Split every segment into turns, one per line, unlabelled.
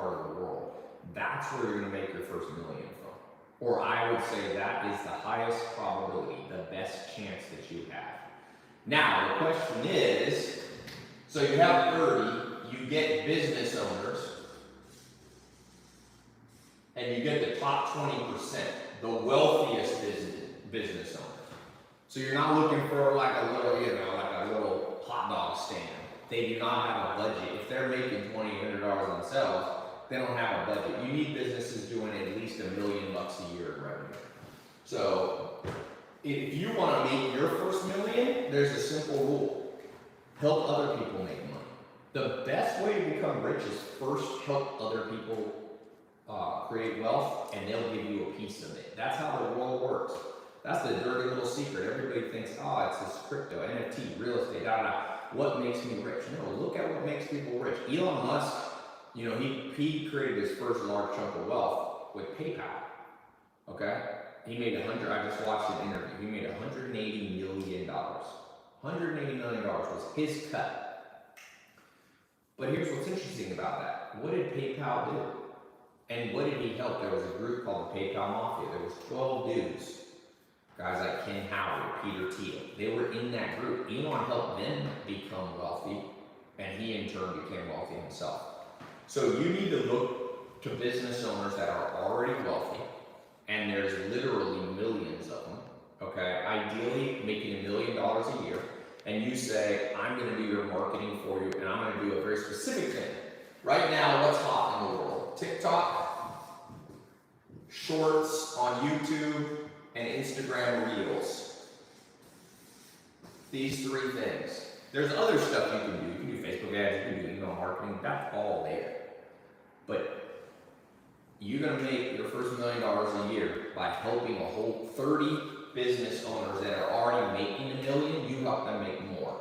part of the world, that's where you're going to make your first million from. Or I would say that is the highest probability, the best chance that you have. Now, the question is, so you have 30, you get business owners, and you get the top 20%, the wealthiest business owners. So you're not looking for like a little, like a little hot dog stand. They do not have a budget. If they're making $2,800 themselves, they don't have a budget. You need businesses doing at least $1 million a year in revenue. So if you want to make your first million, there's a simple rule. Help other people make money. The best way to become rich is first help other people create wealth, and they'll give you a piece of it. That's how the world works. That's the dirty little secret. Everybody thinks, oh, it's this crypto, NFT, real estate, what makes me rich? No, look at what makes people rich. Elon Musk, he created his first large chunk of wealth with PayPal. Okay? He made I just watched an interview. He made $180 million. $180 million was his cut. But here's what's interesting about that. What did PayPal do? And what did he help? There was a group called the PayPal Mafia. There was 12 dudes. Guys like Ken Howard, Peter Thiel. They were in that group. Elon helped them become wealthy, and he in turn became wealthy himself. So you need to look to business owners that are already wealthy, and there's literally millions of them, okay? Ideally, making $1 million a year, and you say, I'm gonna do your marketing for you, and I'm gonna do a very specific thing. Right now, what's hot in the world? TikTok, Shorts on YouTube, and Instagram Reels. These 3 things. There's other stuff you can do. You can do Facebook ads, you can do email marketing, that's all there. But you're gonna make your first $1 million a year by helping a whole 30 business owners that are already making $1 million, you help them make more.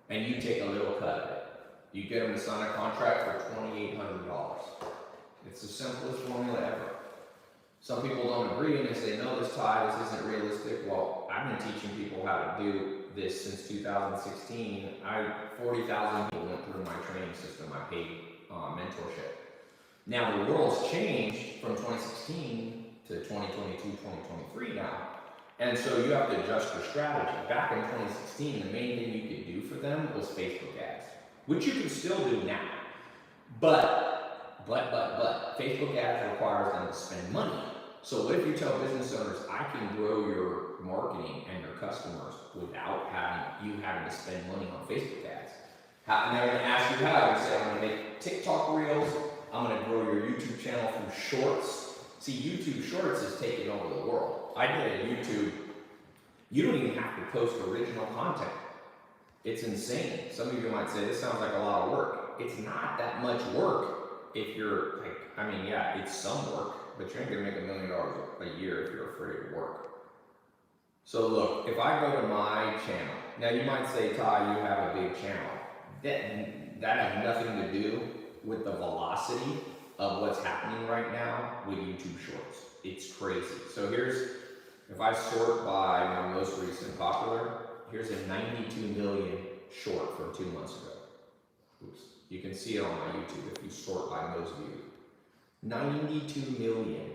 And you take a little cut of it. You get them to sign a contract for $2,800. It's the simplest formula ever. Some people don't agree and they say, no, this isn't realistic. Well, I've been teaching people how to do this since 2016. 40,000 people went through my training system, my paid mentorship. Now the world's changed from 2016 to 2022, 2023 now. And so you have to adjust your strategy. Back in 2016, the main thing you could do for them was Facebook ads, which you can still do now. But Facebook ads requires them to spend money. So what if you tell business owners, I can grow your marketing and your customers without having to spend money on Facebook ads? And they're going to ask you how. You say, I'm going to make TikTok Reels. I'm going to grow your YouTube channel through Shorts. See, YouTube Shorts is taking over the world. I did a YouTube. You don't even have to post original content. It's insane. Some of you might say, this sounds like a lot of work. It's not that much work. If you're it's some work, but you ain't gonna make $1 million a year if you're afraid to work. So look, if I go to my channel, now you might say, Tai, you have a big channel. That has nothing to do with the velocity of what's happening right now with YouTube Shorts. It's crazy. So if I sort by my most recent popular, here's a 92 million short from 2 months ago. Oops. You can see it on my YouTube if you sort by most views. 92 million.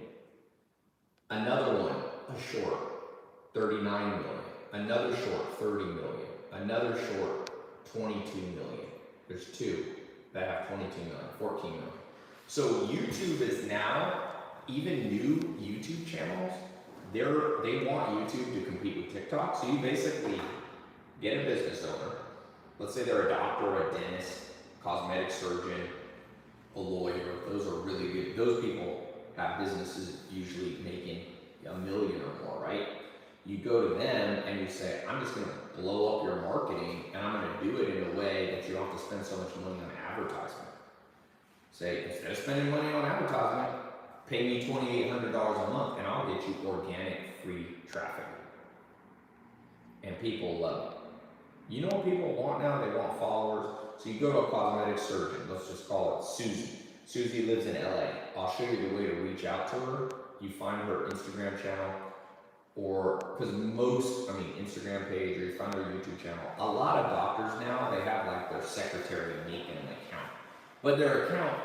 Another one, a short, 39 million. Another short, 30 million. Another short, 22 million. There's 2 that have 22 million, 14 million. So YouTube is now, even new YouTube channels, they want YouTube to compete with TikTok. So you basically get a business owner. Let's say they're a doctor, a dentist, cosmetic surgeon, a lawyer. Those are really good. Those people have businesses usually making $1 million or more, right? You go to them and you say, I'm just going to blow up your marketing and I'm going to do it in a way that you don't have to spend so much money on advertisement. Say, instead of spending money on advertisement, pay me $2,800 a month and I'll get you organic free traffic. And people love it. You know what people want now? They want followers. So you go to a cosmetic surgeon, let's just call it Susie. Susie lives in LA. I'll show you the way to reach out to her. You find her Instagram channel, or because Instagram page, or you find her YouTube channel. A lot of doctors now, they have like their secretary make an account. But their account,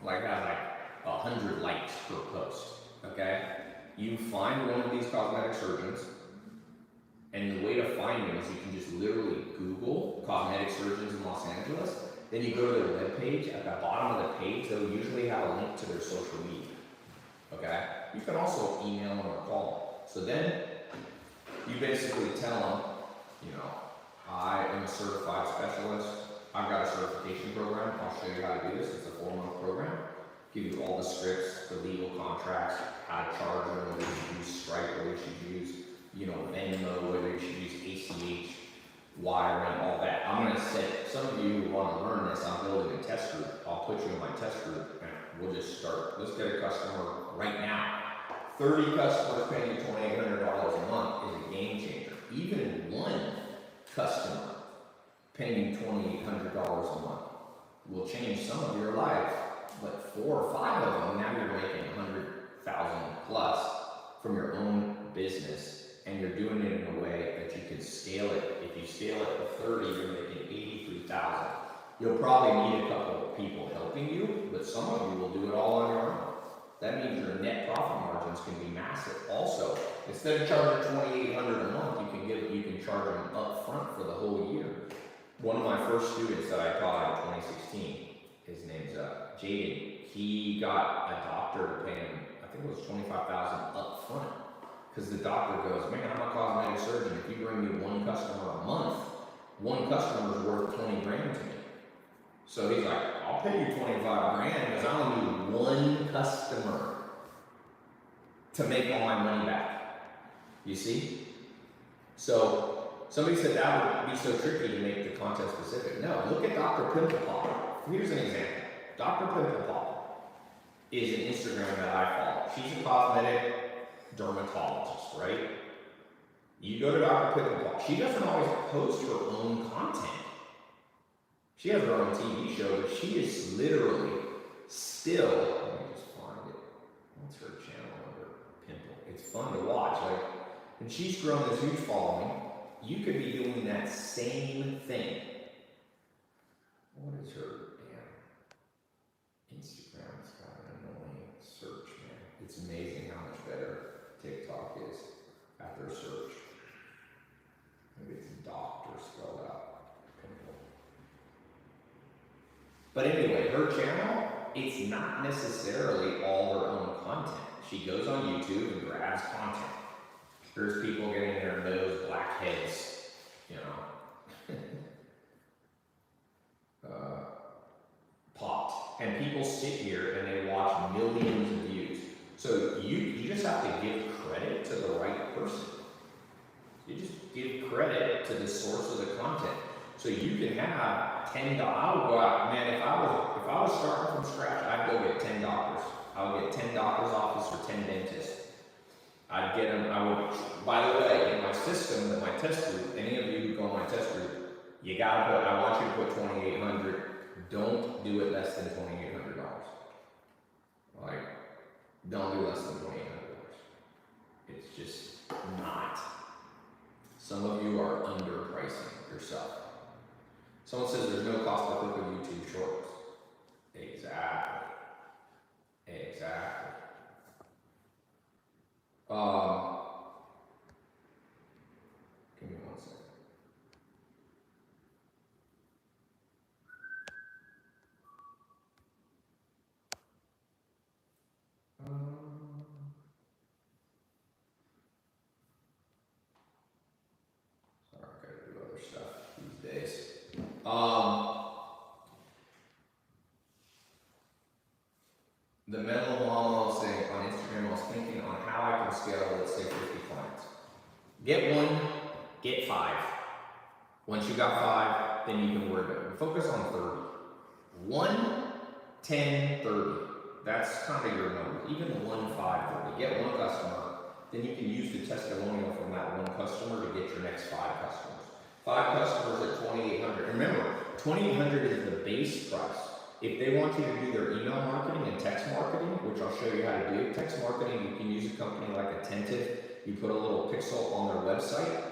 like has like 100 likes per post, okay? You find one of these cosmetic surgeons, and the way to find them is you can just literally Google cosmetic surgeons in Los Angeles. Then you go to their webpage. At the bottom of the page, they'll usually have a link to their social media. Okay? You can also email them or call them. So then you basically tell them, you know, I am a certified specialist. I've got a certification program. I'll show you how to do this. It's a 4-month program. Give you all the scripts, the legal contracts, how to charge them, whether you should use Stripe, whether you should use, you know, Venmo, whether you should use ACH, wiring, all that. I'm going to set, some of you who want to learn this, I'm building a test group. I'll put you in my test group and we'll just start. Let's get a customer right now. 30 customers paying you $2,800 a month is a game changer. Even one customer paying you $2,800 a month will change some of your life. But 4 or 5 of them, now you're making 100,000 plus from your own business, and you're doing it in a way that you can scale it. If you scale it to 30, you're making 83,000. You'll probably need a couple of people helping you, but some of you will do it all on your own. That means your net profit margins can be massive. Also, instead of charging $2,800 a month, you can charge them up front for the whole year. One of my first students that I taught in 2016, his name's Jaden. He got a doctor to pay him, I think it was $25,000 up front. Because the doctor goes, man, I'm a cosmetic surgeon. If you bring me one customer a month, one customer is worth 20 grand to me. So he's like, I'll pay you 25 grand because I only need one customer to make all my money back. You see? So somebody said that would be so tricky to make the content specific. No, look at Dr. Pimple Pop. Here's an example. Dr. Pimple Pop is an Instagram that I follow. She's a cosmetic dermatologist, right? You go to Dr. Pimple Pop. She doesn't always post her own content. She has her own TV show, but she is literally still, let me just find it. What's her channel under Pimple? It's fun to watch. Like, and she's grown this huge following. You could be doing that same thing. What is her damn Instagram? It's got an annoying search, man. It's amazing how much better TikTok is at their search. Maybe it's doctor spelled out. Pimple. But anyway, her channel, it's not necessarily all her own content. She goes on YouTube and grabs content. There's people getting their nose blackheads, you know, popped. And people sit here and they watch millions of views. So you just have to give credit to the right person. You just give credit to the source of the content. So you can have 10 doctors. I would go out, man, if I was starting from scratch, I'd go get 10 doctors. I would get 10 doctors' office or 10 dentists. I'd get them, by the way, in my system, in my test group, any of you who go in my test group, I want you to put 2,800. Don't do it less than $2,800. Like, don't do less than $2,800. It's just not. Some of you are underpricing yourself. Someone says there's no cost per click of YouTube Shorts. Exactly. Exactly. Give me 1 second. Sorry, I gotta do other stuff these days. The mental mom was saying on Instagram, I was thinking on how I can scale, let's say 50 clients. Get 1, get 5. Once you got 5, then you can worry about it. Focus on 30. 1, 10, 30. That's kind of your number. Even 1, 5, 30. Get 1 customer, then you can use the testimonial from that 1 customer to get your next 5 customers. 5 customers at $2,800. Remember, $2,800 is the base price. If they want you to do their email marketing and text marketing, which I'll show you how to do, text marketing, you can use a company like Attentive. You put a little pixel on their website.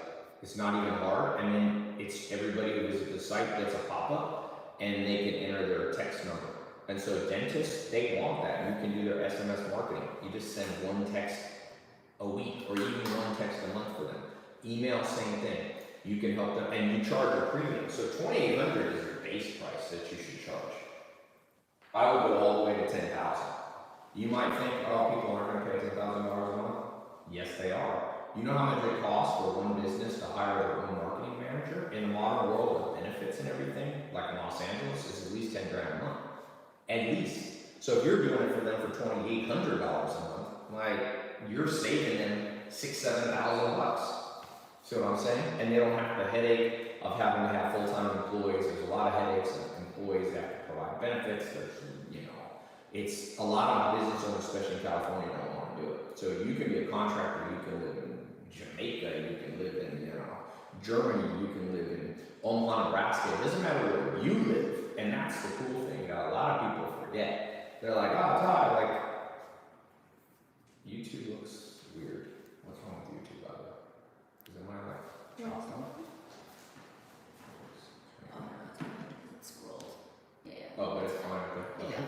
It's not even hard. And then it's everybody who visits the site gets a pop-up and they can enter their text number. And so dentists, they want that. You can do their SMS marketing. You just send one text a week or even one text a month for them. Email, same thing. You can help them, and you charge a premium. So $2,800 is your base price that you should charge. I would go all the way to $10,000. You might think, oh, people aren't going to pay $10,000 a month. Yes, they are. You know how much it costs for one business to hire their own marketing manager? In the modern world with benefits and everything, like in Los Angeles, is at least $10,000 a month. At least. So if you're doing it for them for $2,800 a month, like you're saving them $6,000 to $7,000. See what I'm saying? And they don't have the headache of having to have full-time employees. There's a lot of headaches of employees that have to provide benefits. There's, it's a lot of business owners, especially in California, don't want to do it. So you can be a contractor. You can live in Jamaica. You can live in, Germany. You can live in Omaha, Nebraska. It doesn't matter where you live. And that's the cool thing that a lot of people forget. They're like, oh, Todd, like, YouTube looks weird. What's wrong with YouTube, by the way? Is it my chopped up?
Oh, no, it's scrolled. Yeah.
Oh, but it's fine. Okay.
Yeah.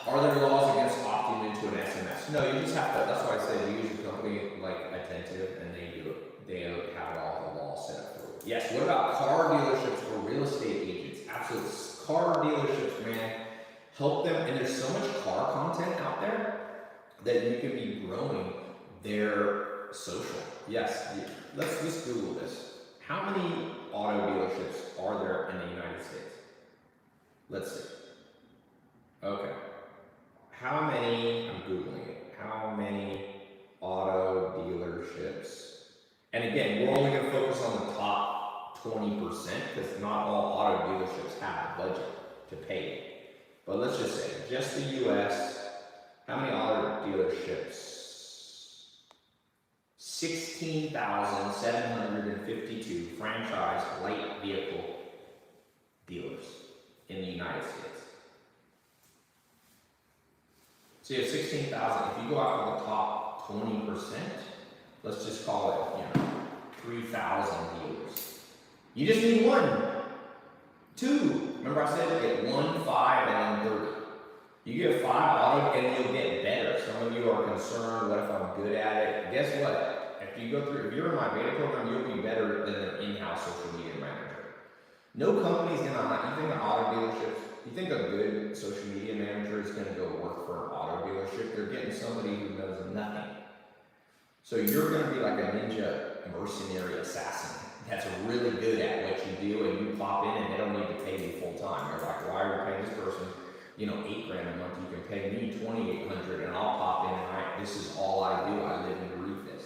Are there laws against opting into an SMS? No, you just have to. That's why I say you use a company like Attentive, and they do it. They have all the laws set up for you. Yes. What about car dealerships or real estate agents? Absolutely. Car dealerships, man, help them. And there's so much car content out there that you can be growing their social. Yes. Let's just Google this. How many auto dealerships are there in the United States? Let's see. Okay. How many, I'm Googling it, how many auto dealerships? And again, we're only going to focus on the top 20% because not all auto dealerships have a budget to pay it. But let's just say, just the US, how many auto dealerships? 16,752 franchise light vehicle dealers in the United States. So you have 16,000. If you go out for the top 20%, let's just call it, 3,000 dealers. You just need 1, 2. Remember I said you get 1, 5, and then 30. You get 5 auto, and you'll get better. Some of you are concerned, what if I'm good at it? Guess what? If you're in my beta program, you'll be better than their in-house social media manager. No company's gonna, you think an auto dealerships, you think a good social media manager is going to go work for an auto dealership? They're getting somebody who knows nothing. So you're going to be like a ninja mercenary assassin that's really good at what you do, and you pop in and they don't need to pay you full time. They're like, why are you paying this person, $8,000 a month? You can pay me $2,800 and I'll pop in and this is all I do. I live and breathe this.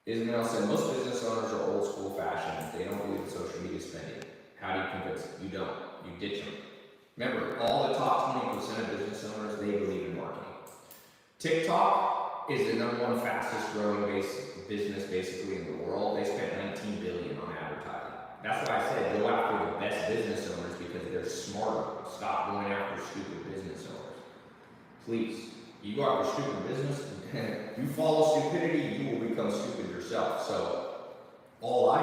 Ismail said, most business owners are old school fashioned. They don't believe in social media spending. How do you convince them? You don't. You ditch them. Remember, all the top 20% of business owners, they believe in marketing. TikTok is the #1 fastest growing business basically in the world. They spent $19 billion on advertising. That's why I said go after the best business owners because they're smarter. Stop going after stupid business owners. Please. You go after stupid business, you follow stupidity, you will become stupid yourself. So all I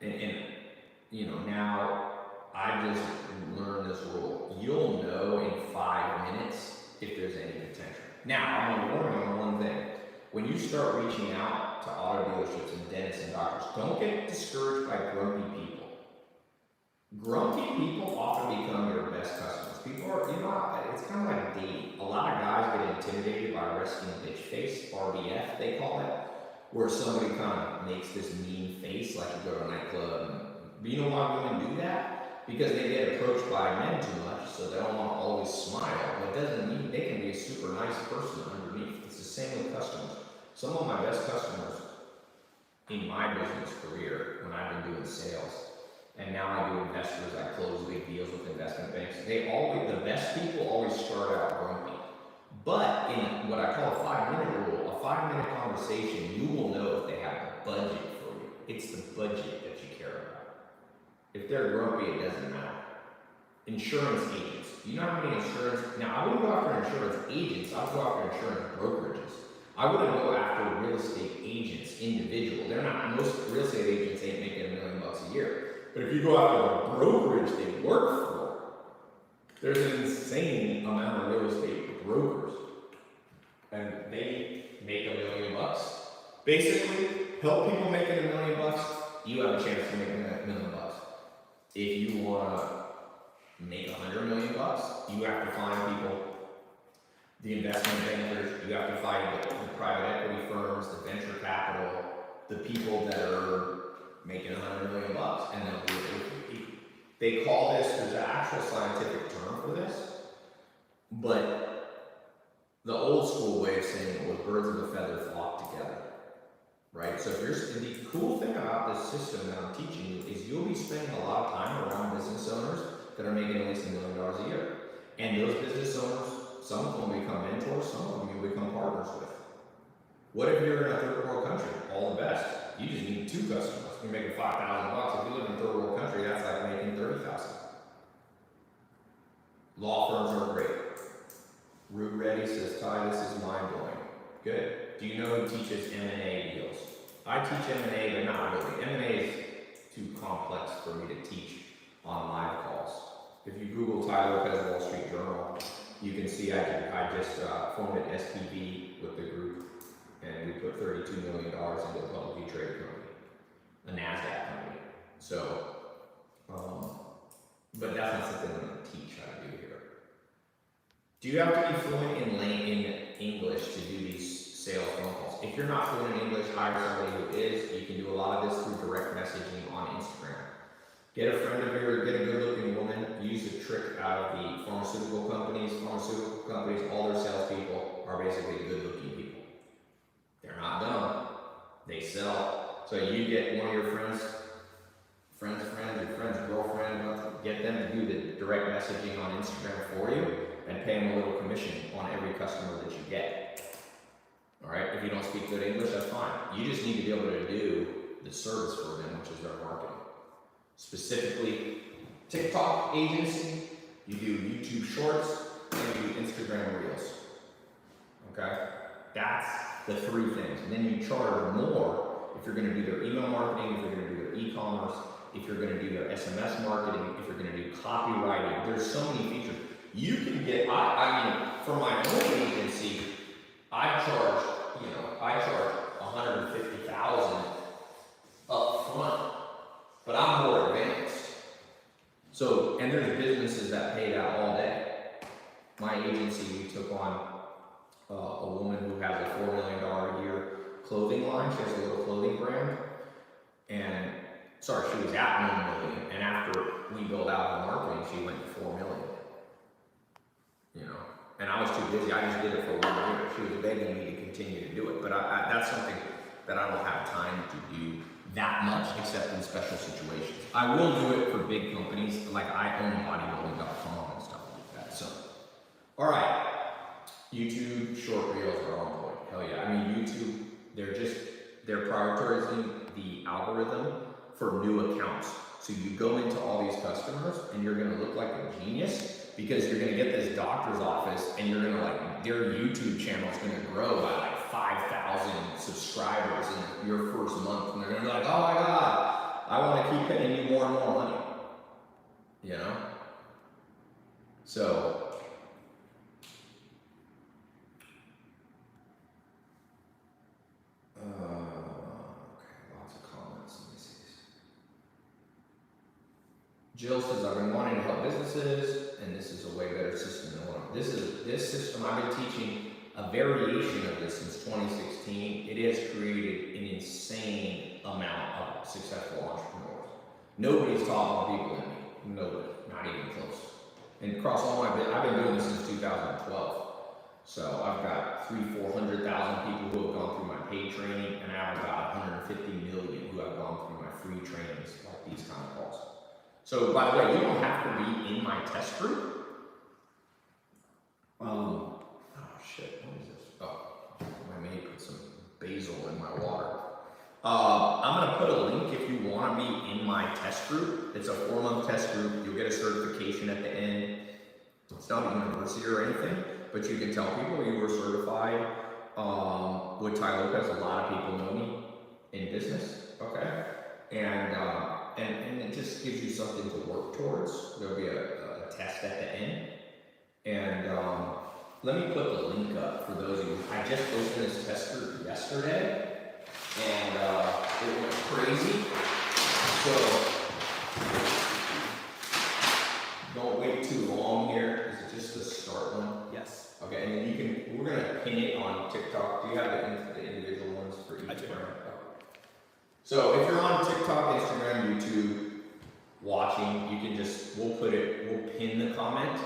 do, now I just learned this rule. You'll know in 5 minutes if there's any potential. Now, I'm going to warn you on one thing. When you start reaching out to auto dealerships and dentists and doctors, don't get discouraged by grumpy people. Grumpy people often become your best customers. People are, it's kind of like dating. A lot of guys get intimidated by resting bitch face, RBF they call it, where somebody kind of makes this mean face like you go to a nightclub. But you know why women do that? Because they get approached by men too much, so they don't want to always smile. But it doesn't mean they can be a super nice person underneath. It's the same with customers. Some of my best customers in my business career, when I've been doing sales, and now I do investors, I close big deals with investment banks. The best people always start out grumpy. But in what I call a 5-minute rule, a 5-minute conversation, you will know if they have a budget for you. It's the budget that you care about. If they're grumpy, it doesn't matter. Insurance agents. You know how many now I wouldn't go after insurance agents, I would go after insurance brokerages. I wouldn't go after real estate agents, individual. Most real estate agents ain't making $1 million a year. But if you go after the brokerage they work for, there's an insane amount of real estate brokers. And they make $1 million. Basically, help people make it $1 million, you have a chance to make $1 million. If you wanna make $100 million, you have to find people, the investment bankers, you have to find the private equity firms, the venture capital, the people that are making $100 million, and they'll do it with you. They call this, there's an actual scientific term for this, but the old school way of saying it was birds of a feather flock together, right? So if you're, the cool thing about this system that I'm teaching you is you'll be spending a lot of time around business owners that are making at least $1 million a year. And those business owners, some of them will become mentors, some of them you'll become partners with. What if you're in a third world country? All the best. You just need 2 customers. You're making $5,000. If you live in a third world country, that's like making $30,000. Law firms are great. Root Ready says, Tai, this is mind blowing. Good. Do you know who teaches M&A deals? I teach M&A, but not really. M&A is too complex for me to teach on live calls. If you Google Tai Lopez Wall Street Journal, you can see I just formed an SPV with the group, and we put $32 million into a publicly traded company, a NASDAQ company. So, but that's not something I'm going to teach how to do here. Do you have to be fluent in English to do these sales phone calls? If you're not fluent in English, hire somebody who is. You can do a lot of this through direct messaging on Instagram. Get a friend of yours, get a good-looking woman. Use a trick out of the pharmaceutical companies. Pharmaceutical companies, all their salespeople are basically good-looking people. They're not dumb. They sell. So you get one of your friends, your friend's girlfriend, get them to do the direct messaging on Instagram for you, and pay them a little commission on every customer that you get. All right. If you don't speak good English, that's fine. You just need to be able to do the service for them, which is their marketing. Specifically, TikTok agency, you do YouTube Shorts, and you do Instagram Reels. Okay? That's the 3 things. And then you charge more if you're going to do their email marketing, if you're going to do their e-commerce, if you're going to do their SMS marketing, if you're going to do copywriting. There's so many features. You can get, I mean, for my own agency, I charge $150,000 up front, but I'm more advanced. So, and there's businesses that pay that all day. My agency, we took on a woman who has a $4 million a year clothing line. She has a little clothing brand, and she was at $1 million, and after we built out the marketing, she went to $4 million. You know, and I was too busy. I just did it for 1 year. She was begging me to continue to do it, but that's something that I don't have time to do that much, except in special situations. I will do it for big companies, like I own bodybuilding.com and stuff like that. So, all right, YouTube short reels are on point. Hell yeah! I mean, YouTube, they're prioritizing the algorithm for new accounts. So you go into all these customers, and you're going to look like a genius, because you're going to get this doctor's office, and you're going to their YouTube channel is going to grow by like 5,000 subscribers in your first month, and they're going to be like, oh my God, I want to keep paying you more and more money, you know? So, okay, lots of comments. Let me see these. Jill says, I've been wanting to help businesses, and this is a way better system than one. This system, I've been teaching a variation of this since 2016. It has created an insane amount of successful entrepreneurs. Nobody's taught more people than me. Nobody, not even close. And across all my business, I've been doing this since 2012. So I've got 400,000 people who have gone through my paid training, and I have about 150 million who have gone through my free trainings, like these kind of calls. So, by the way, you don't have to be in my test group. Oh shit, what is this? Oh, my maid put some basil in my water. I'm gonna put a link if you wanna be in my test group. It's a 4-month test group. You'll get a certification at the end. It's not a university or anything, but you can tell people you were certified with Tai Lopez. A lot of people know me in business, okay? And and it just gives you something to work towards. There'll be a test at the end. And let me put the link up for those of you. I just opened this test group yesterday, and it went crazy. So don't wait too long here. Is it just the start one?
Yes.
Okay, and then you can, we're gonna pin it on TikTok. Do you have the individual ones for each
I do.
one? So if you're on TikTok, Instagram, YouTube, watching, you can just, we'll pin the comment,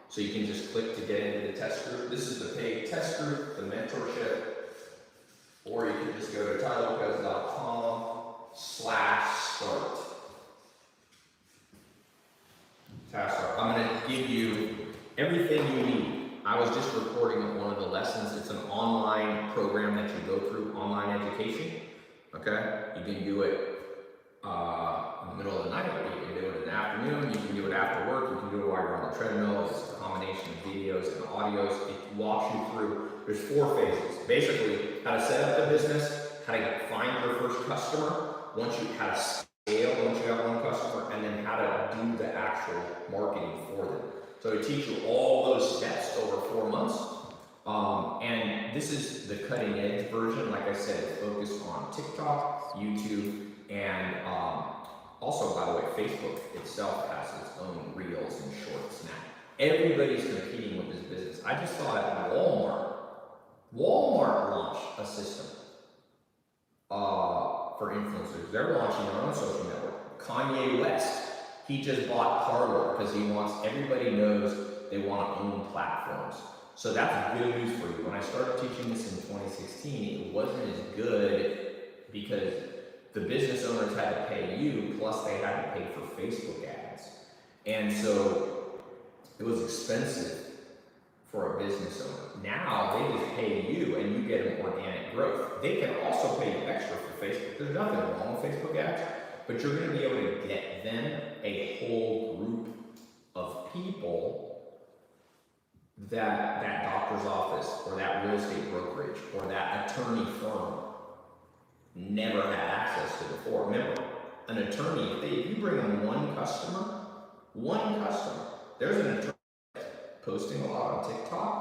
so you can just click to get into the test group. This is the paid test group, the mentorship, or you can just go to tailopez.com/start. Task start. I'm gonna give you everything you need. I was just recording one of the lessons. It's an online program that you go through, online education. Okay, you can do it in the middle of the night, you can do it in the afternoon, you can do it after work, you can do it while you're on the treadmill. It's a combination of videos and audios. It walks you through, there's 4 phases. Basically, how to set up the business, how to find your first customer, how to scale once you have one customer, and then how to do the actual marketing for them. So we teach you all those steps over 4 months. And this is the cutting edge version. Like I said, it's focused on TikTok, YouTube, and also, by the way, Facebook itself has its own reels and shorts now. Everybody's competing with this business. I just saw that Walmart launched a system for influencers. They're launching their own social network. Kanye West, he just bought Parler because everybody knows they want to own platforms. So that's good news for you. When I started teaching this in 2016, it wasn't as good because the business owners had to pay you, plus they had to pay for Facebook ads. And so it was expensive for a business owner. Now they just pay you and you get an organic growth. They can also pay you extra for Facebook. There's nothing wrong with Facebook ads, but you're going to be able to get them a whole group of people that doctor's office or that real estate brokerage or that attorney firm never had access to before. Remember, an attorney, if you bring them one customer, there's an attorney posting a lot on TikTok.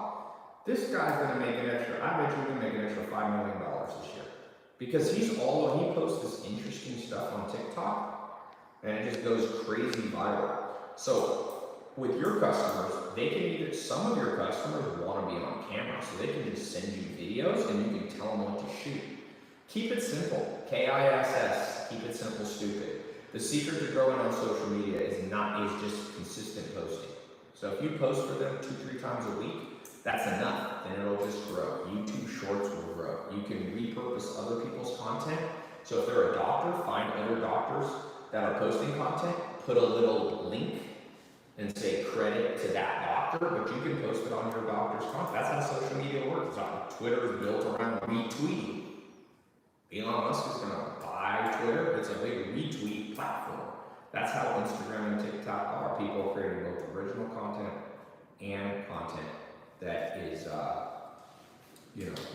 This guy's gonna make an extra, I bet you're gonna make an extra $5 million this year. Because he posts this interesting stuff on TikTok and it just goes crazy viral. So with your customers, some of your customers want to be on camera, so they can just send you videos and you can tell them what to shoot. Keep it simple, KISS, keep it simple, stupid. The secret to growing on social media is just consistent posting. So if you post for them 2-3 times a week, that's enough, and it'll just grow. YouTube Shorts will grow. You can repurpose other people's content. So if they're a doctor, find other doctors that are posting content, put a little link and say credit to that doctor, but you can post it on your doctor's content. That's how social media works. Twitter is built around retweeting. Elon Musk is gonna buy Twitter. It's a big retweet platform. That's how Instagram and TikTok are. People are creating both original content and content that is,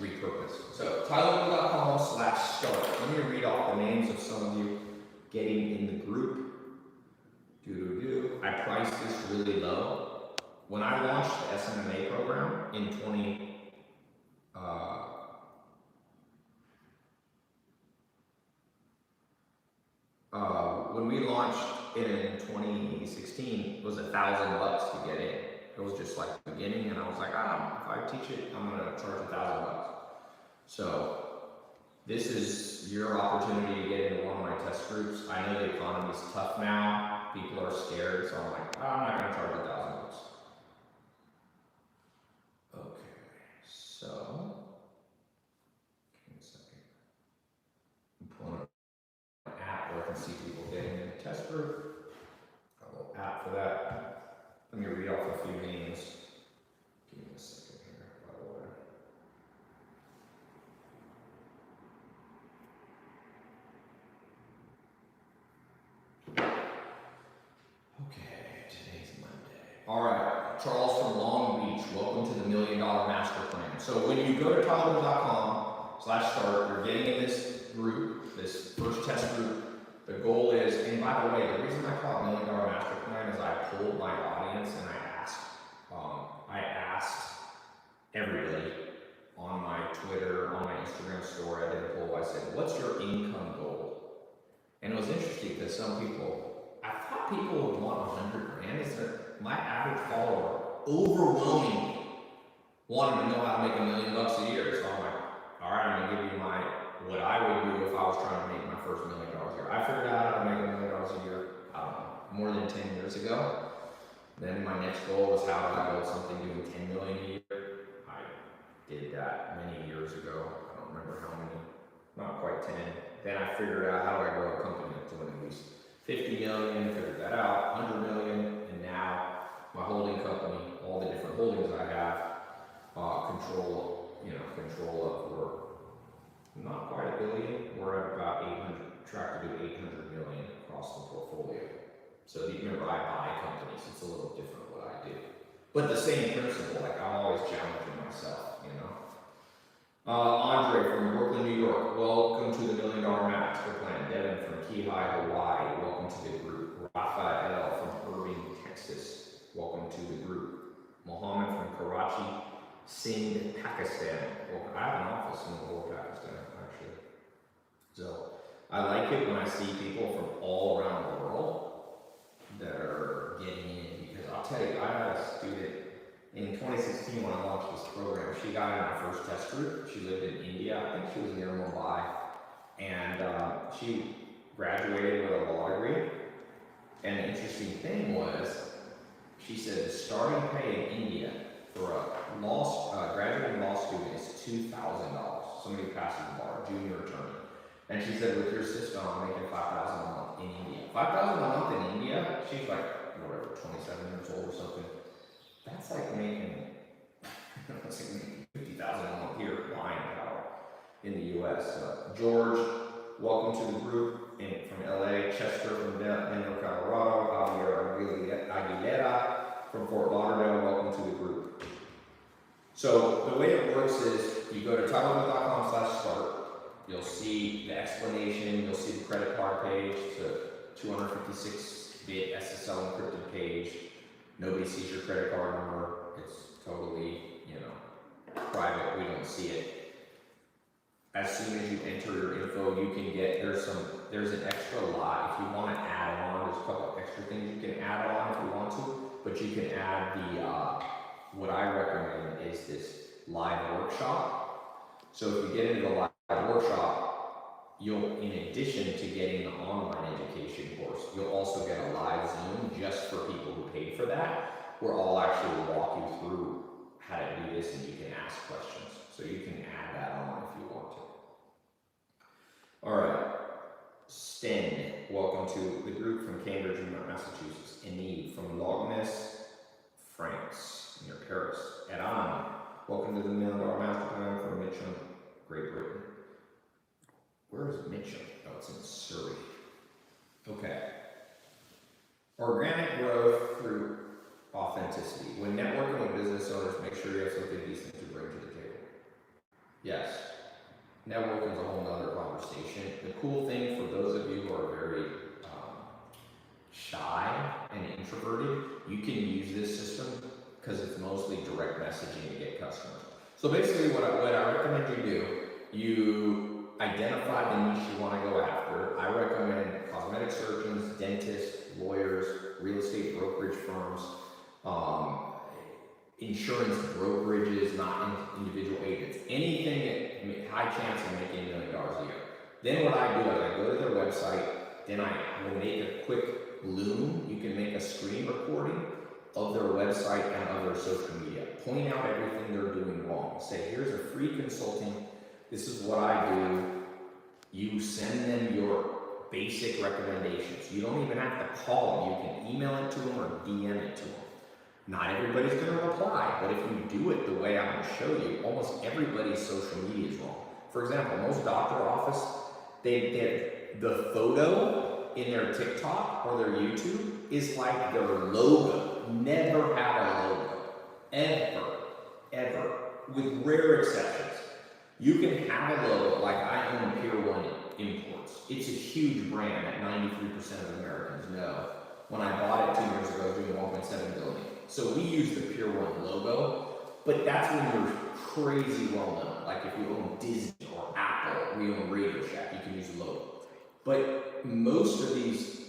repurposed. So, tailopez.com/start. Let me read off the names of some of you getting in the group. I priced this really low. When I launched the SMMA program in when we launched it in 2016, it was $1,000 to get in. It was just like the beginning, and I was like, if I teach it, I'm gonna charge $1,000. So this is your opportunity to get into one of my test groups. I know the economy is tough now. People are scared, so I'm like, I'm not gonna charge $1,000. Okay, so give me a second. I'm pulling up an app where I can see people getting in the test group. Got a little app for that. Let me read off a few names. Give me a second here, by the way. Okay, today's Monday. All right, Charles from Long Beach, welcome to the $1 Million Master Plan. So when you go to tailopez.com/start, you're getting in this group, this first test group, The goal is, and by the way, the reason I call it $1 Million Master Plan is I polled my audience and I asked everybody on my Twitter, on my Instagram story, I did a poll. I said, what's your income goal? And it was interesting because some people, I thought people would want 100 grand. Is that my average follower overwhelmingly wanted to know how to make $1 million a year. So I'm like, all right, I'm gonna give you what I would do if I was trying to make my first $1 million a year. I figured out how to make $1 million a year, more than 10 years ago. Then my next goal was how do I build something doing 10 million a year. I did that many years ago. I don't remember how many, not quite 10. Then I figured out how do I grow a company to at least 50 million, figured that out, 100 million, and now my holding company, all the different holdings I have, control of, we're not quite $1 billion, we're at about 800, track to do 800 million across the portfolio. So remember, I buy companies, it's a little different what I do. But the same principle, like I'm always challenging myself, you know. Andre from Brooklyn, New York, welcome to the $1 Million Master Plan. Devin from Key High, Hawaii, welcome to the group. Raphael from Irving, Texas, welcome to the group. Mohammed from Karachi, Sindh, Pakistan. Well, I have an office in Lahore, Pakistan, actually. So I like it when I see people from all around the world that are getting in, because I'll tell you, I had a student in 2016 when I launched this program. She got in our first test group. She lived in India. I think she was near Mumbai. And she graduated with a law degree. And the interesting thing was, she said the starting pay in India for a graduating law student is $2,000. Somebody who passes the bar, junior attorney. And she said, with your system, I'm making $5,000 a month in India. $5,000 a month in India? She's like, whatever, 27 years old or something. That's like making $50,000 a month here at buying power in the US. George, welcome to the group from LA. Chester from Denver, Colorado. Javier Aguilera from Fort Lauderdale, welcome to the group. So the way it works is you go to tailopez.com/start. You'll see the explanation, you'll see the credit card page, it's a 256-bit SSL encrypted page. Nobody sees your credit card number. It's totally, private. We don't see it. As soon as you enter your info, you can get, there's an extra lot. If you want to add on, there's a couple extra things you can add on if you want to, but you can add what I recommend is this live workshop. So if you get into the live workshop, you'll, in addition to getting the online education course, you'll also get a live Zoom just for people who paid for that, where I'll actually walk you through how to do this and you can ask questions. So you can add that on if you want to. All right, Sten, welcome to the group from Cambridge, Massachusetts. Enid from Logness, France, near Paris. Eran, welcome to the $1 Million Master Plan from Mitcham, Great Britain. Where is Mitcham? Oh, it's in Surrey. Okay. Organic growth through authenticity. When networking with business owners, make sure you have something decent to bring to the table. Yes. Networking is a whole nother conversation. The cool thing for those of you who are very shy and introverted, you can use this system because it's mostly direct messaging to get customers. So basically what I recommend you do, you identify the niche you want to go after. I recommend cosmetic surgeons, dentists, lawyers, real estate brokerage firms, insurance brokerages, not individual agents. Anything that high chance of making $1 million a year. Then what I do is I go to their website, then I will make a quick loom. You can make a screen recording of their website and of their social media. Point out everything they're doing wrong. Say, here's a free consulting. This is what I do. You send them your basic recommendations. You don't even have to call them. You can email it to them or DM it to them. Not everybody's going to reply, but if you do it the way I'm going to show you, almost everybody's social media is wrong. For example, most doctor office, the photo in their TikTok or their YouTube is like their logo. Never have a logo. Ever. With rare exceptions. You can have a logo, like I own Pier 1 imports. It's a huge brand that 93% of Americans know. When I bought it 2 years ago, it was doing 1.7 billion. So we use the Pure One logo, but that's when you're crazy well known. Like if you own Disney or Apple, or you own Radio Shack, you can use the logo. But most of these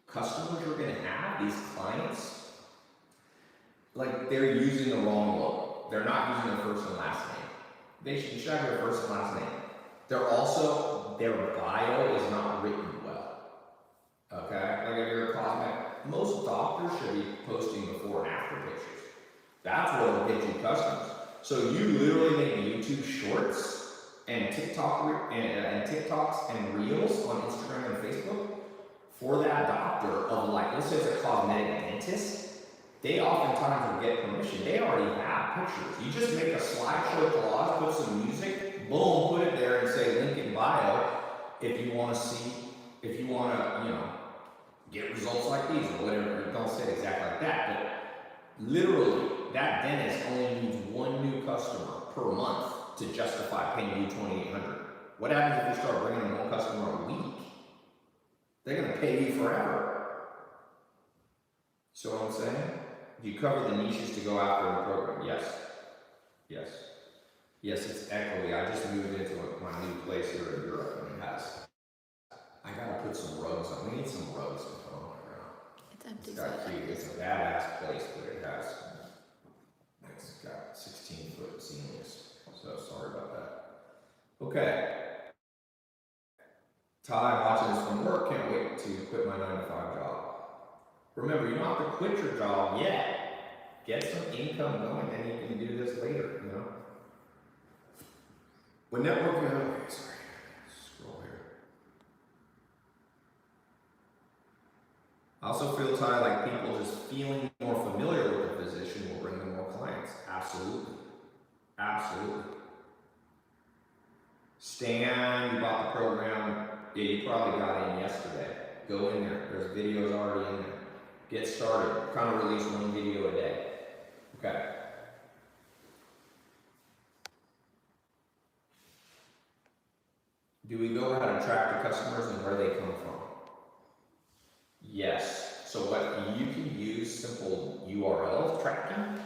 customers you're gonna have, these clients, like they're using the wrong logo. They're not using their first and last name. They should have their first and last name. They're also, their bio is not written well. Okay, like if you're a cosmetic, most doctors should be posting before and after pictures. That's what will get you customers. So you literally make YouTube shorts and TikTok and TikToks and Reels on Instagram and Facebook for that doctor of like, let's say it's a cosmetic dentist. They oftentimes will get permission. They already have pictures. You just make a slideshow collage, put some music, boom, put it there and say link in bio if you want to see, if you want to, you know, get results like these or whatever. Don't say it exactly like that, but literally that dentist only needs one new customer per month to justify paying you $2,800. What happens if you start bringing in one customer a week? They're going to pay you forever. So what I'm saying? You cover the niches to go after in the program. Yes. Yes. Yes, it's echoey. I just moved into my new place here in Europe and it has, I gotta put some rugs on. We need some rugs to put on the ground.
It's empty.
It's got cute. It's a badass place, but it has, it's got 16-foot ceilings. So sorry about that. Okay. Ty, watching this from work, can't wait to quit my 9-to-5 job. Remember, you don't have to quit your job yet. Get some income going, then you can do this later, you know? When networking, okay, sorry, scroll here. I also feel, Ty, like people just feeling more familiar with the physician will bring them more clients. Absolutely. Absolutely. Stan, you bought the program. Yeah, you probably got in yesterday. Go in there. There's videos already in there. Get started. Kind of release one video a day. Okay. Do we know how to track the customers and where they come from? Yes. So what you can use simple URL tracking.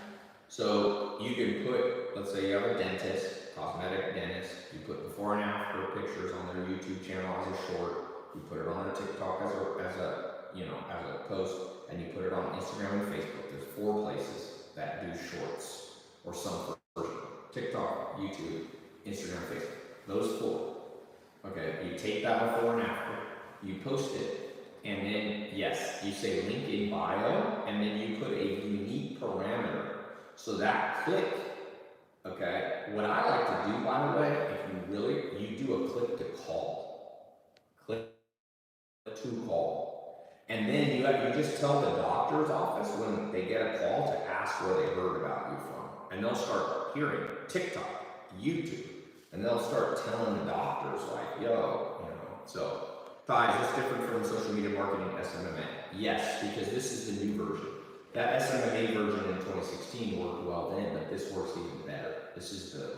So you can put, let's say you have a dentist, cosmetic dentist, you put before and after pictures on their YouTube channel as a short, you put it on their TikTok as a post, and you put it on Instagram and Facebook. There's 4 places that do shorts or some version. TikTok, YouTube, Instagram, Facebook. Those 4. Okay, you take that before and after, you post it, and then, yes, you say link in bio, and then you put a unique parameter. So that click, okay, what I like to do, by the way, if you do a click to call. Click to call. And then you just tell the doctor's office when they get a call to ask where they heard about you from. And they'll start hearing TikTok, YouTube, and they'll start telling the doctors like, yo, you know. So, Ty, is this different from social media marketing SMMA? Yes, because this is the new version. That SMMA version in 2016 worked well then, but this works even better. This is the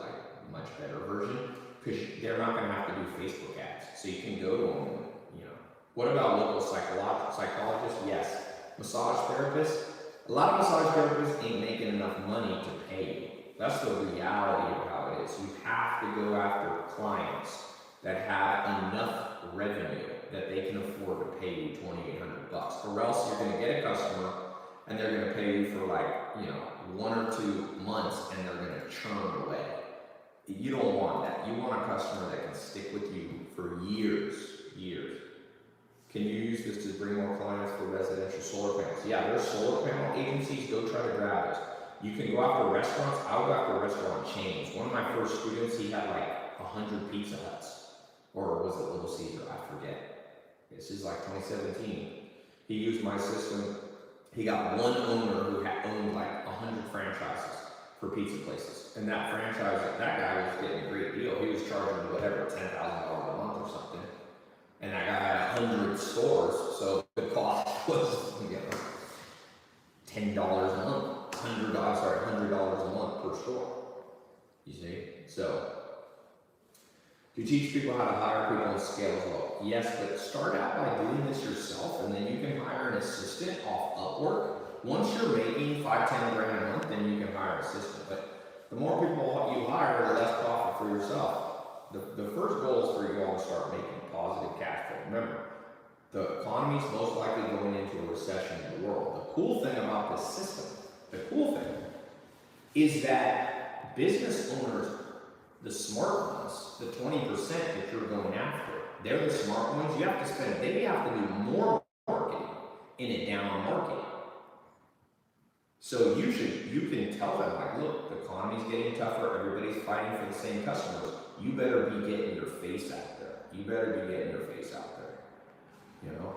much better version because they're not going to have to do Facebook ads. So you can go to them, you know. What about local psychologists? Yes. Massage therapists? A lot of massage therapists ain't making enough money to pay you. That's the reality of how it is. You have to go after clients that have enough revenue that they can afford to pay you $2,800, or else you're going to get a customer and they're going to pay you for 1 or 2 months and they're going to churn away. You don't want that. You want a customer that can stick with you for years. Can you use this to bring more clients for residential solar panels? Yeah, there's solar panel agencies. Go try to grab it. You can go after restaurants. I'll go after restaurant chains. One of my first students, he had 100 Pizza Huts, or was it Little Caesar? I forget. This is 2017. He used my system. He got one owner who had owned 100 franchises for pizza places. And that franchise, that guy was getting a great deal. He was charging whatever, $10,000 a month or something. And that guy had 100 stores, so the cost was, $10 a month. $100 a month per store. You see? So You teach people how to hire people and scale as well. Yes, but start out by doing this yourself, and then you can hire an assistant off Upwork. Once you're making 5-10 grand a month, then you can hire an assistant. But the more people you hire, the less profit for yourself. The first goal is for you all to start making positive cash flow. Remember, the economy's most likely going into a recession in the world. The cool thing about this system, is that business owners, the smart ones, the 20% that you're going after, they're the smart ones. They have to do more marketing in a down market. So you can tell them, like, look, the economy's getting tougher, everybody's fighting for the same customers. You better be getting your face out there. You know?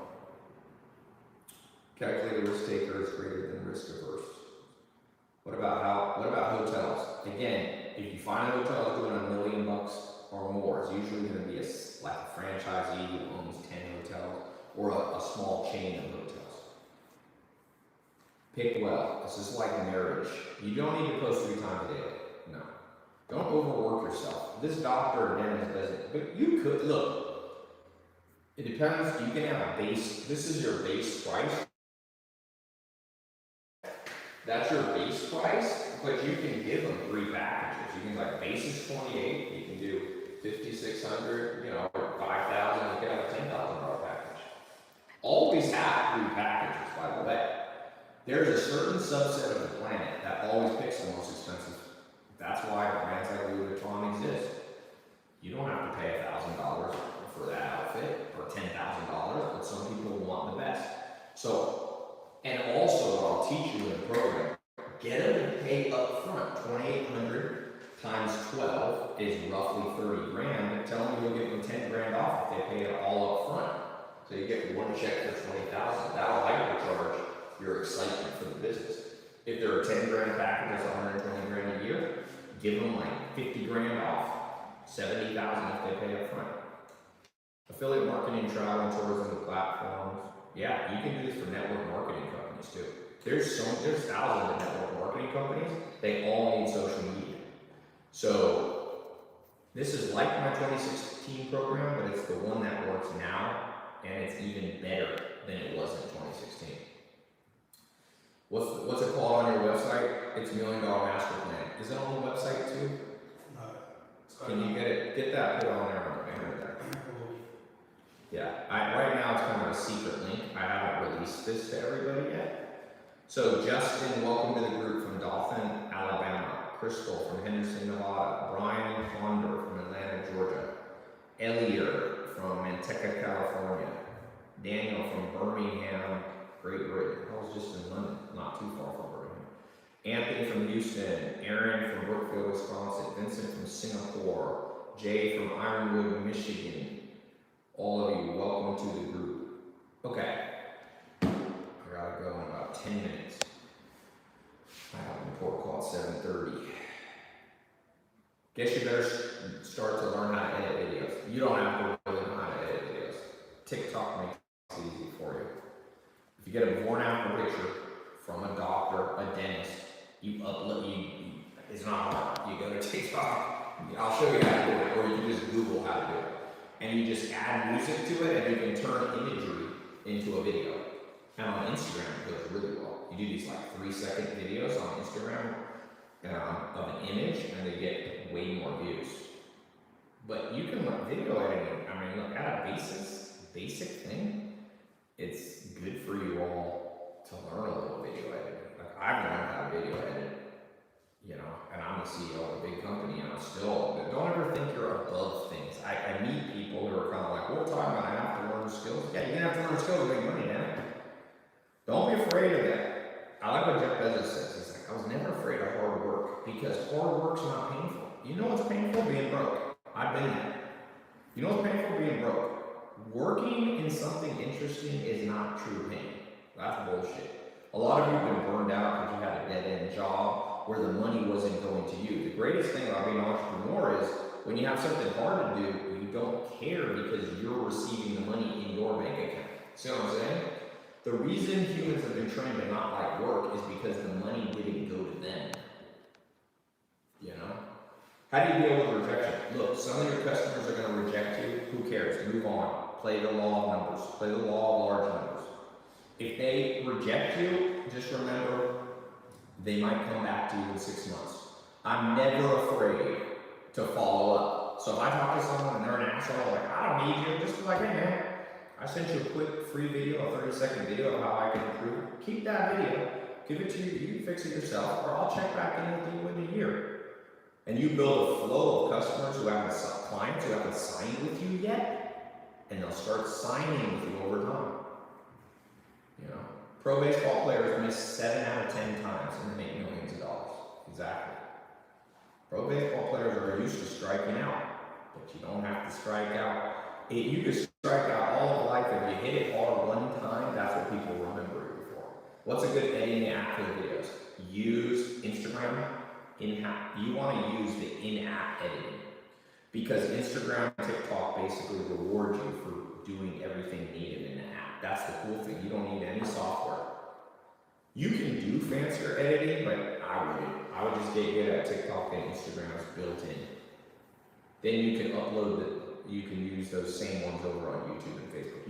Calculated risk taker is greater than risk averse. What about hotels? Again, if you find a hotel that's doing $1 million or more, it's usually going to be like a franchisee who owns 10 hotels or a small chain of hotels. Pick well. This is like marriage. You don't need to post 3 times a day. No. Don't overwork yourself. This doctor or dentist doesn't, but you could. Look, it depends. You can have a base. This is your base price. That's your base price, but you can give them 3 packages. You can, like, base is 28, you can do 5,600, or 5,000, you can have a $10,000 package. Always have 3 packages, by the way. There's a certain subset of the planet that always picks the most expensive. That's why brands like Louis Vuitton exist. You don't have to pay $1,000 for that outfit, or $10,000, but some people want the best. So, and also, what I'll teach you in the program, get them to pay up front. 2,800 times 12 is roughly 30 grand. Tell them you'll give them 10 grand off if they pay it all up front. So you get one check for 20,000. That'll hypercharge your excitement for the business. If they're a 10 grand package, that's 120 grand a year. Give them like 50 grand off, 70,000 if they pay up front. Affiliate marketing, travel and tourism platforms. Yeah, you can do this for network marketing companies too. There's thousands of network marketing companies. They all need social media. So this is like my 2016 program, but it's the one that works now, and it's even better than it was in 2016. What's it called on your website? It's $1 Million Master Plan. Is it on the website too? No. Can you get that put on there on the banner there? Yeah, right now it's kind of a secret link. I haven't released this to everybody yet. So Justin, welcome to the group from Dothan, Alabama. Crystal from Henderson, Nevada. Brian Ponder from Atlanta, Georgia. Elier from Manteca, California. Daniel from Birmingham, Great Britain. I was just in London, not too far from Birmingham. Anthony from Houston. Aaron from Brookfield, Wisconsin. Vincent from Singapore. Jay from Ironwood, Michigan. All of you, welcome to the group. Okay, I gotta go in about 10 minutes. I have a report call at 7:30. Guess you better start to learn how to edit videos. You don't have to really know how to edit videos. TikTok makes it easy for you. If you get a before and after picture from a doctor, a dentist, you upload, it's not hard. You go to TikTok, I'll show you how to do it, or you can just Google how to do it. And you just add music to it, and you can turn imagery into a video. And on Instagram, it goes really well. You do these like 3-second videos on Instagram of an image, and they get way more views. But you can learn video editing. I mean, look, at a basic thing, it's good for you all to learn a little video editing. Like, I've learned how to video edit, and I'm the CEO of a big company, and I'm still, don't ever think you're above things. I meet people who are kind of like, what time I have to learn the skills? Yeah, you're gonna have to learn skills to make money, damn it. Don't be afraid of that. I like what Jeff Bezos says. He's like, I was never afraid of hard work because hard work's not painful. You know what's painful? Being broke. I've been there. You know what's painful? Being broke. Working in something interesting is not true pain. That's bullshit. A lot of you have been burned out because you had a dead-end job where the money wasn't going to you. The greatest thing about being an entrepreneur is when you have something hard to do, you don't care because you're receiving the money in your bank account. See what I'm saying? The reason humans have been trained to not like work is because the money didn't go to them. How do you deal with rejection? Look, some of your customers are going to reject you. Who cares? Move on. Play the law of numbers. Play the law of large numbers. If they reject you, just remember they might come back to you in 6 months. I'm never afraid to follow up. So if I talk to someone and they're an asshole, like, I don't need you, just be like, hey man, I sent you a quick free video, a 30-second video of how I can improve. Keep that video, give it to you, you can fix it yourself, or I'll check back in with you in a year. And you build a flow of customers who haven't, clients who haven't signed with you yet, and they'll start signing with you over time. You know, pro baseball players miss 7 out of 10 times and they make millions of dollars. Exactly. Pro baseball players are used to striking out, but you don't have to strike out. You can strike out all of life if you hit it hard one time. That's what people remember you for. What's a good editing app for the videos? Use Instagram. You want to use the in-app editing because Instagram and TikTok basically reward you for doing everything needed in the app. That's the cool thing. You don't need any software. You can do fancier editing, but I wouldn't. I would just get good at TikTok and Instagram as built in. Then you can upload you can use those same ones over on YouTube and Facebook.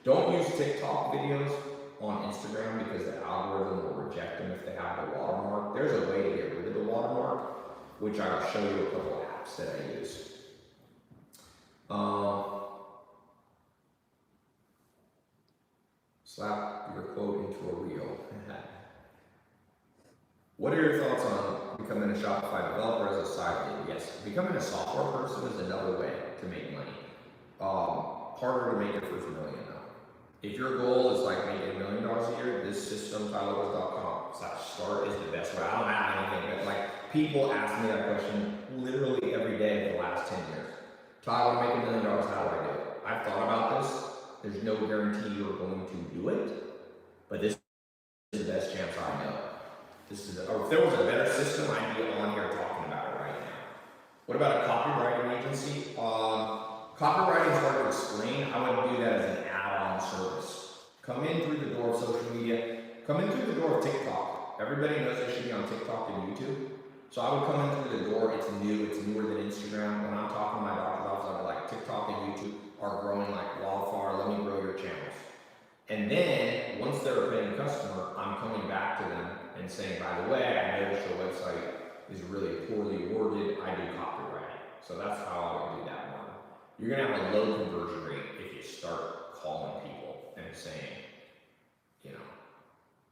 Don't use TikTok videos on Instagram because the algorithm will reject them if they have the watermark. There's a way to get rid of the watermark, which I'll show you a couple of apps that I use. Slap your quote into a reel. What are your thoughts on becoming a Shopify developer as a side gig? Yes, becoming a software person is another way to make money. Harder to make your first million though. If your goal is like making $1 million a year, this system, TaiLopez.com/start is the best way. I don't have anything, but like people ask me that question literally every day for the last 10 years. Ty, I want to make $1 million, how do I do it? I've thought about this. There's no guarantee you're going to do it, but this is the best chance I know. Or if there was a better system, I'd be on here talking about it right now. What about a copywriting agency? Copywriting is hard to explain. I would do that as an add-on service. Come in through the door of social media. Come in through the door of TikTok. Everybody knows they should be on TikTok and YouTube. So I would come in through the door. It's new. It's newer than Instagram. When I'm talking to my doctor's office, I'd be like, TikTok and YouTube are growing like wildfire. Let me grow your channels. And then once they're a paying customer, I'm coming back to them and saying, by the way, I noticed your website is really poorly worded. I do copywriting. So that's how I would do that one. You're going to have a low conversion rate if you start calling people and saying, you know,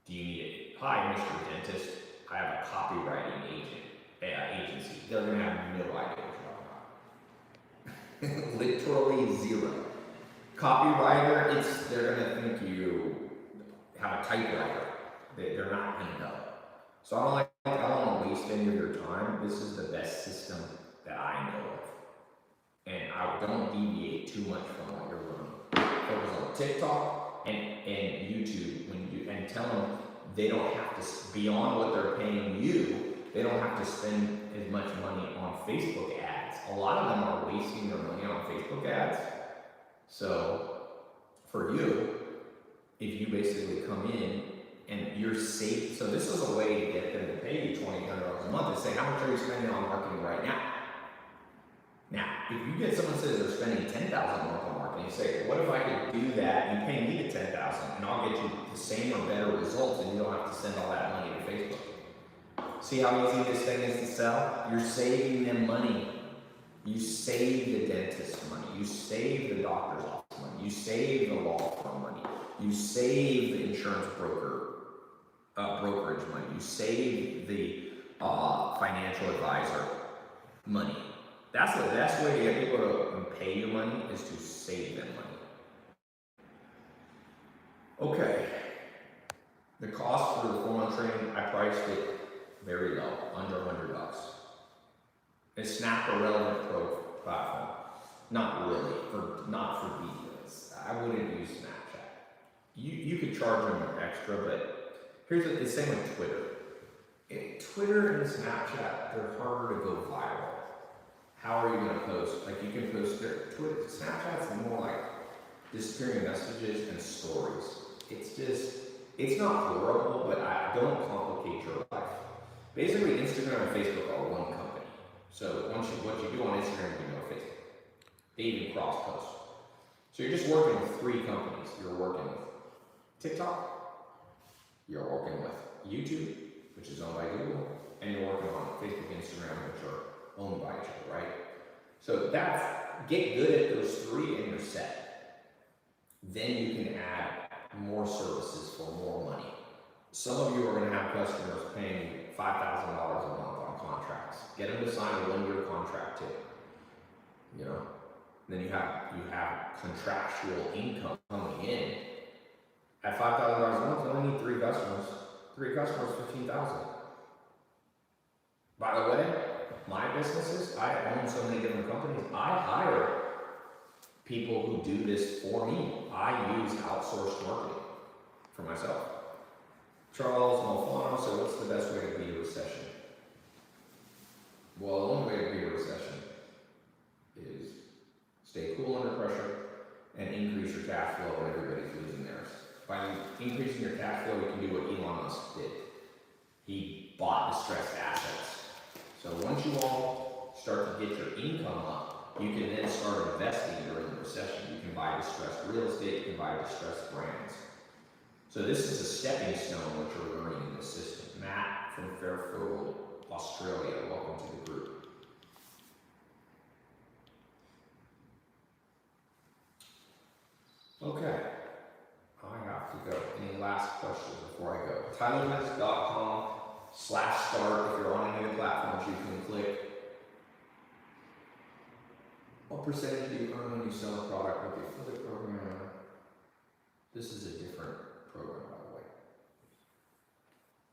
do you need it? Hi, Mr. Dentist. I have a copywriting agency. They're going to have no idea what you're talking about. Literally zero. Copywriter, they're going to think you have a typewriter. They're not going to know. So I don't want to waste any of your time. This is the best system that I know of. And I don't deviate too much from what you're running. Focus on TikTok and YouTube and tell them they don't have to, beyond what they're paying you, they don't have to spend as much money on Facebook ads. A lot of them are wasting their money on Facebook ads. So for you, if you basically come in and you're safe, so this is a way to get them to pay you $2,800 a month and say, how much are you spending on marketing right now? Now, if you get someone that says they're spending $10,000 a month on marketing, you say, what if I could do that and pay me the $10,000 and I'll get you the same or better results and you don't have to send all that money to Facebook. See how easy this thing is to sell? You're saving them money. You save the dentist money. You save the doctor's office money. You save the law firm money. You save the insurance brokerage money. You save the financial advisor money. That's the best way to get people to pay you money is to save them money. Okay. The cost for the 4-month training, I priced it very low, under $100. It's Snap a relevant pro platform. Not really, not for videos. I wouldn't use Snapchat. You could charge them extra, but here's the same with Twitter. Twitter and Snapchat, they're harder to go viral. How are you going to post? Like you can post Twitter. Snapchat's more like disappearing messages and stories. It's not horrible, but don't complicate your life. Basically, Instagram and Facebook are one company. So what you do on Instagram, you do on Facebook. They even cross post. So you're just working with 3 companies. You're working with TikTok, you're working with YouTube, which is owned by Google, and you're working on Facebook and Instagram, which are owned by each other, right? So get good at those 3 and you're set. Then you can add more services for more money. Some of you are going to have customers paying $5,000 a month on contracts. Get them to sign a 1-year contract too. You know, then you have contractual income coming in. At $5,000 a month, you only need 3 customers. 3 customers, $15,000. By the way, my businesses, I own so many different companies. I hire people who do this for me. I use outsourced marketing for myself. Charles Malfano said, what's the best way to beat a recession? Well, the only way to beat a recession is stay cool under pressure and increase your cash flow when everybody's losing theirs. By increasing your cash flow, you can do what Elon Musk did. He bought distressed assets. So once you all start to get your income up, you can then start investing during the recession. You can buy distressed real estate, you can buy distressed brands. So this is a stepping stone what you're learning in this system. Matt from Fairfield, Australia, welcome to the group. Okay, I have to go. Any last questions before I go? TaiLopez.com/start. If you're on any of the platforms, you can click. What percentage do you earn when you sell a product with the affiliate program? This is a different program, by the way.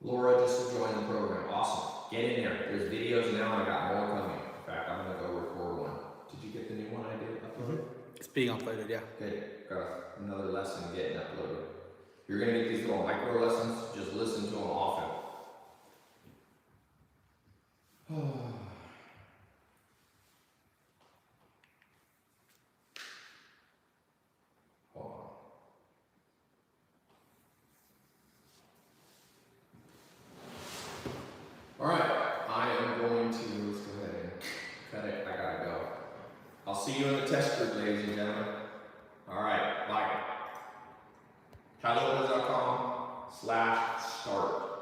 Laura just joined the program. Awesome. Get in there. There's videos now, and I got more coming. In fact, I'm going to go record one. Did you get the new one I did uploaded?
It's being uploaded, yeah.
Good. Got another lesson getting uploaded. You're going to get these little micro lessons. Just listen to them often. Hold on. All right. I am going to, let's go ahead and cut it. I gotta go. I'll see you in the test group, ladies and gentlemen. All right, bye. TaiLopez.com/start.